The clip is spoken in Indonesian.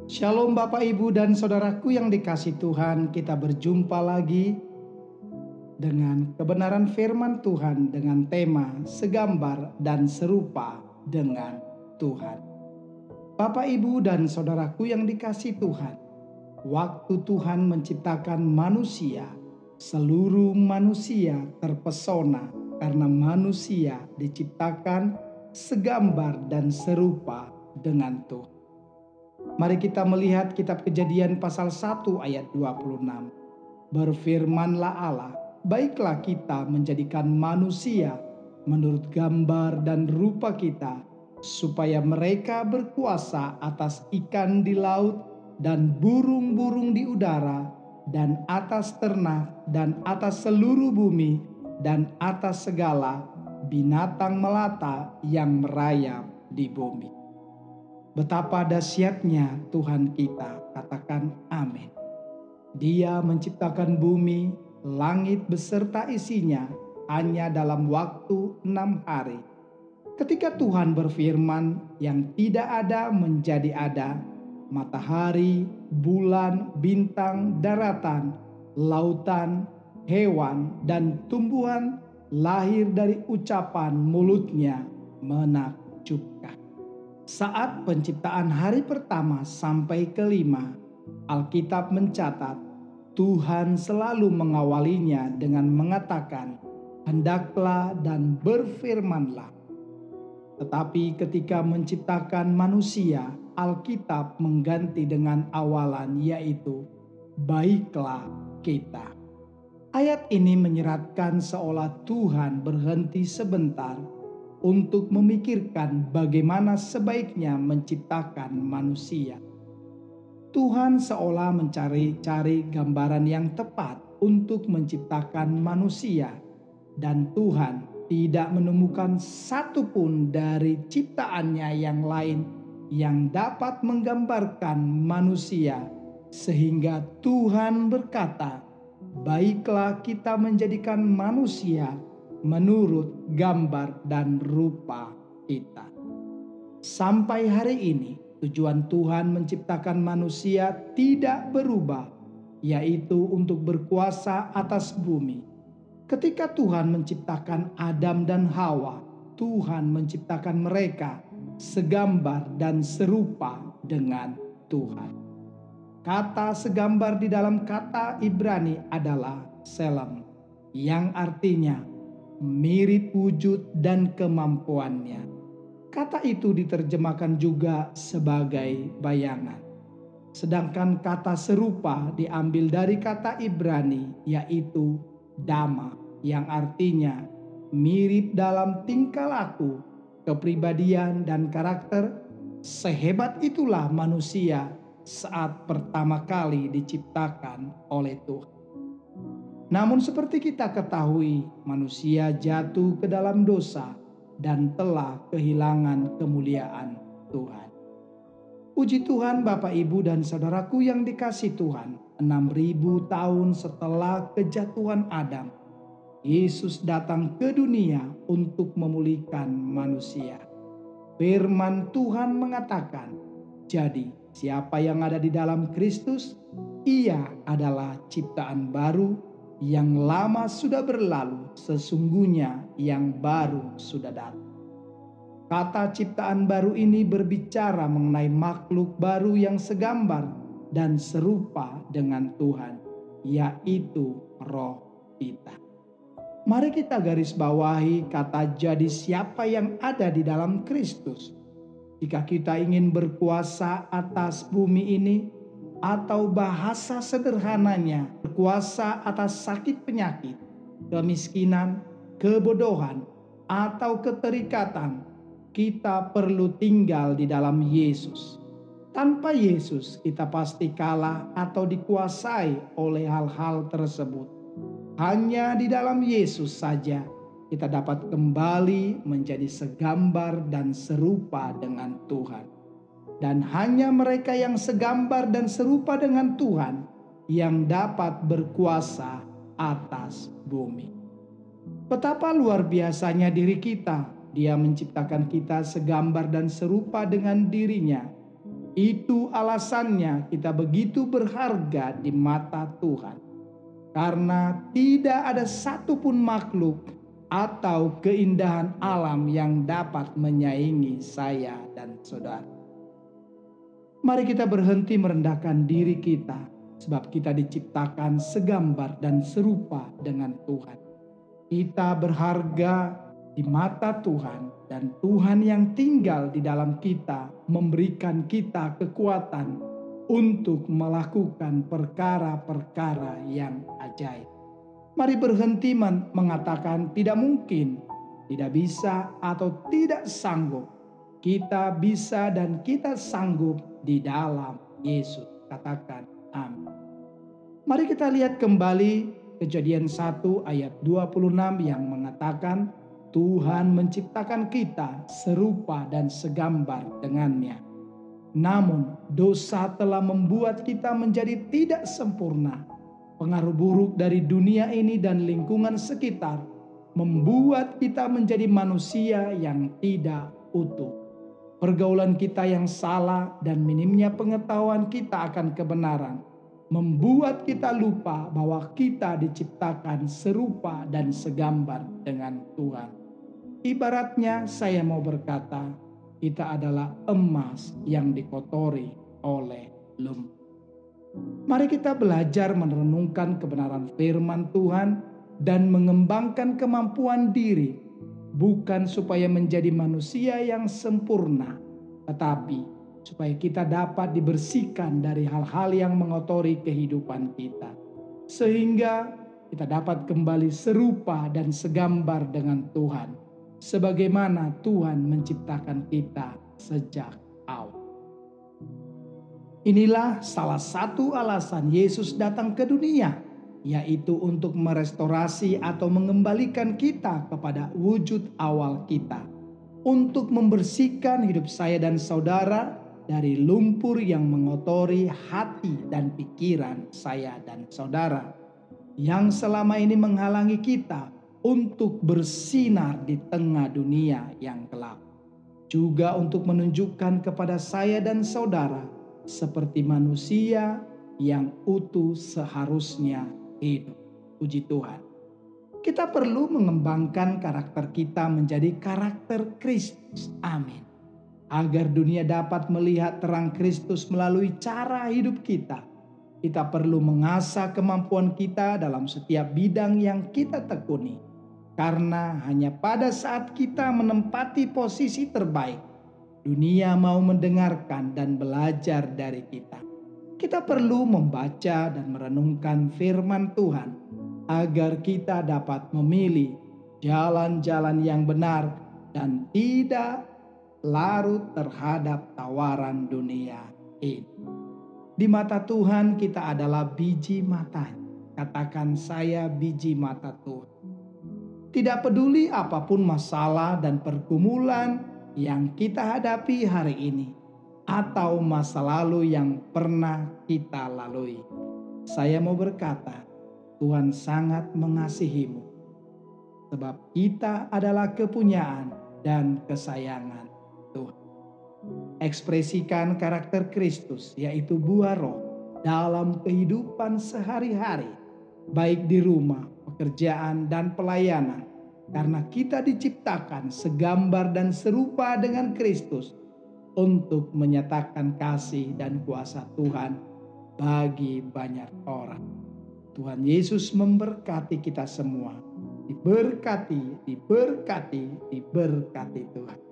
Shalom Bapak Ibu dan Saudaraku yang dikasihi Tuhan, kita berjumpa lagi dengan kebenaran firman Tuhan dengan tema segambar dan serupa dengan Tuhan. Bapak Ibu dan Saudaraku yang dikasihi Tuhan, waktu Tuhan menciptakan manusia, seluruh manusia terpesona karena manusia diciptakan segambar dan serupa dengan Tuhan. Mari kita melihat kitab Kejadian pasal 1 ayat 26. Berfirmanlah Allah, baiklah kita menjadikan manusia menurut gambar dan rupa kita, supaya mereka berkuasa atas ikan di laut dan burung-burung di udara, dan atas ternak, dan atas seluruh bumi, dan atas segala binatang melata yang merayap di bumi. Betapa dahsyatnya Tuhan kita, katakan amin. Dia menciptakan bumi, langit beserta isinya hanya dalam waktu 6 hari. Ketika Tuhan berfirman, yang tidak ada menjadi ada, matahari, bulan, bintang, daratan, lautan, hewan, dan tumbuhan lahir dari ucapan mulutnya menakjubkan. Saat penciptaan hari pertama sampai kelima, Alkitab mencatat Tuhan selalu mengawalinya dengan mengatakan, "Hendaklah dan berfirmanlah." Tetapi ketika menciptakan manusia, Alkitab mengganti dengan awalan, yaitu "Baiklah kita." Ayat ini menyeratkan seolah Tuhan berhenti sebentar untuk memikirkan bagaimana sebaiknya menciptakan manusia. Tuhan seolah mencari-cari gambaran yang tepat untuk menciptakan manusia, dan Tuhan tidak menemukan satupun dari ciptaannya yang lain yang dapat menggambarkan manusia, sehingga Tuhan berkata, "Baiklah kita menjadikan manusia menurut gambar dan rupa kita." Sampai hari ini, tujuan Tuhan menciptakan manusia tidak berubah, yaitu untuk berkuasa atas bumi. Ketika Tuhan menciptakan Adam dan Hawa, Tuhan menciptakan mereka segambar dan serupa dengan Tuhan. Kata segambar di dalam kata Ibrani adalah selem, yang artinya mirip wujud dan kemampuannya. Kata itu diterjemahkan juga sebagai bayangan. Sedangkan kata serupa diambil dari kata Ibrani, yaitu dama, yang artinya mirip dalam tingkah laku, kepribadian, dan karakter. Sehebat itulah manusia saat pertama kali diciptakan oleh Tuhan. Namun seperti kita ketahui, manusia jatuh ke dalam dosa dan telah kehilangan kemuliaan Tuhan. Puji Tuhan Bapak Ibu dan Saudaraku yang dikasihi Tuhan, 6.000 tahun setelah kejatuhan Adam, Yesus datang ke dunia untuk memulihkan manusia. Firman Tuhan mengatakan, "Jadi siapa yang ada di dalam Kristus, ia adalah ciptaan baru, yang lama sudah berlalu, sesungguhnya yang baru sudah datang." Kata ciptaan baru ini berbicara mengenai makhluk baru yang segambar dan serupa dengan Tuhan, yaitu roh kita. Mari kita garis bawahi kata "jadi siapa yang ada di dalam Kristus." Jika kita ingin berkuasa atas bumi ini, atau bahasa sederhananya berkuasa atas sakit penyakit, kemiskinan, kebodohan, atau keterikatan, kita perlu tinggal di dalam Yesus. Tanpa Yesus kita pasti kalah atau dikuasai oleh hal-hal tersebut. Hanya di dalam Yesus saja kita dapat kembali menjadi segambar dan serupa dengan Tuhan. Dan hanya mereka yang segambar dan serupa dengan Tuhan yang dapat berkuasa atas bumi. Betapa luar biasanya diri kita Dia menciptakan kita segambar dan serupa dengan dirinya. Itu alasannya kita begitu berharga di mata Tuhan. Karena tidak ada satupun makhluk atau keindahan alam yang dapat menyaingi saya dan saudara. Mari kita berhenti merendahkan diri kita, sebab kita diciptakan segambar dan serupa dengan Tuhan. Kita berharga di mata Tuhan, dan Tuhan yang tinggal di dalam kita memberikan kita kekuatan untuk melakukan perkara-perkara yang ajaib. Mari berhenti mengatakan tidak mungkin, tidak bisa, atau tidak sanggup. Kita bisa dan kita sanggup di dalam Yesus. Katakan amin. Mari kita lihat kembali Kejadian 1 ayat 26 yang mengatakan Tuhan menciptakan kita serupa dan segambar dengannya. Namun dosa telah membuat kita menjadi tidak sempurna. Pengaruh buruk dari dunia ini dan lingkungan sekitar membuat kita menjadi manusia yang tidak utuh. Pergaulan kita yang salah dan minimnya pengetahuan kita akan kebenaran membuat kita lupa bahwa kita diciptakan serupa dan segambar dengan Tuhan. Ibaratnya saya mau berkata, kita adalah emas yang dikotori oleh lumpur. Mari kita belajar merenungkan kebenaran firman Tuhan dan mengembangkan kemampuan diri, bukan supaya menjadi manusia yang sempurna, tetapi supaya kita dapat dibersihkan dari hal-hal yang mengotori kehidupan kita, sehingga kita dapat kembali serupa dan segambar dengan Tuhan, sebagaimana Tuhan menciptakan kita sejak awal. Inilah salah satu alasan Yesus datang ke dunia, yaitu untuk merestorasi atau mengembalikan kita kepada wujud awal kita, untuk membersihkan hidup saya dan saudara dari lumpur yang mengotori hati dan pikiran saya dan saudara, yang selama ini menghalangi kita untuk bersinar di tengah dunia yang gelap. Juga untuk menunjukkan kepada saya dan saudara seperti manusia yang utuh seharusnya hidup. Puji Tuhan. Kita perlu mengembangkan karakter kita menjadi karakter Kristus. Amin. Agar dunia dapat melihat terang Kristus melalui cara hidup kita. Kita perlu mengasah kemampuan kita dalam setiap bidang yang kita tekuni. Karena hanya pada saat kita menempati posisi terbaik, dunia mau mendengarkan dan belajar dari kita. Kita perlu membaca dan merenungkan firman Tuhan agar kita dapat memilih jalan-jalan yang benar dan tidak larut terhadap tawaran dunia ini. Di mata Tuhan kita adalah biji matanya. Katakan, saya biji mata Tuhan. Tidak peduli apapun masalah dan pergumulan yang kita hadapi hari ini, atau masa lalu yang pernah kita lalui. Saya mau berkata, Tuhan sangat mengasihimu, sebab kita adalah kepunyaan dan kesayangan Tuhan. Ekspresikan karakter Kristus, yaitu buah roh, dalam kehidupan sehari-hari, baik di rumah, pekerjaan, dan pelayanan. Karena kita diciptakan segambar dan serupa dengan Kristus untuk menyatakan kasih dan kuasa Tuhan bagi banyak orang. Tuhan Yesus memberkati kita semua. Diberkati, diberkati, diberkati Tuhan.